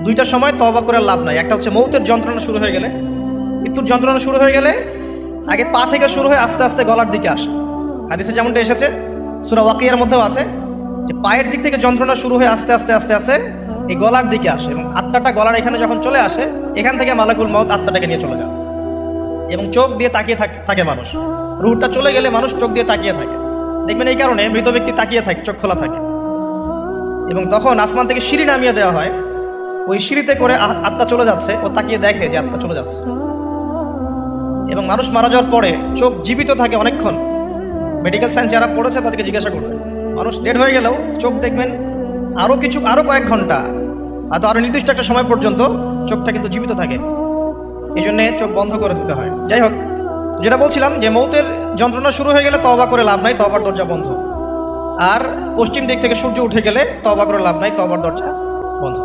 দুইটা সময় তওবা করে লাভ নাই। একটা হচ্ছে মৌতের যন্ত্রণা শুরু হয়ে গেলে, মৃত্যুর যন্ত্রণা শুরু হয়ে গেলে আগে পা থেকে শুরু হয়ে আস্তে আস্তে গলার দিকে আসে। হাদিসে যেমনটা এসেছে, সূরা ওয়াকিয়ার মধ্যেও আছে যে পায়ের দিক থেকে যন্ত্রণা শুরু হয়ে আস্তে আস্তে আস্তে আস্তে এই গলার দিকে আসে, এবং আত্মাটা গলার এখানে যখন চলে আসে, এখান থেকে মালাকুল মউত আত্মাটাকে নিয়ে চলে যায় এবং চোখ দিয়ে তাকিয়ে থাকে মানুষ। রুহটা চলে গেলে মানুষ চোখ দিয়ে তাকিয়ে থাকে, দেখবেন এই কারণে মৃত ব্যক্তি তাকিয়ে থাকে, চোখ খোলা থাকে। এবং তখন আসমান থেকে সিঁড়ি নামিয়ে দেওয়া হয়, ওই সিঁড়িতে করে আত্মা চলে যাচ্ছে, ও তাকিয়ে দেখে যে আত্মা চলে যাচ্ছে। এবং মানুষ মারা যাওয়ার পরে চোখ জীবিত থাকে অনেকক্ষণ। মেডিকেল সায়েন্স যারা পড়েছে তাদেরকে জিজ্ঞাসা করবে, মানুষ ডেড হয়ে গেলেও চোখ দেখবেন আরও কয়েক ঘন্টা, হয়তো আরও নির্দিষ্ট একটা সময় পর্যন্ত চোখটা কিন্তু জীবিত থাকে। এই জন্যে চোখ বন্ধ করে দিতে হয়। যাই হোক, যেটা বলছিলাম যে মৌতের যন্ত্রণা শুরু হয়ে গেলে তওবা করে লাভ নাই, তওবার দরজা বন্ধ। আর পশ্চিম দিক থেকে সূর্য উঠে গেলে তওবা করে লাভ নাই, তওবার দরজা বন্ধ।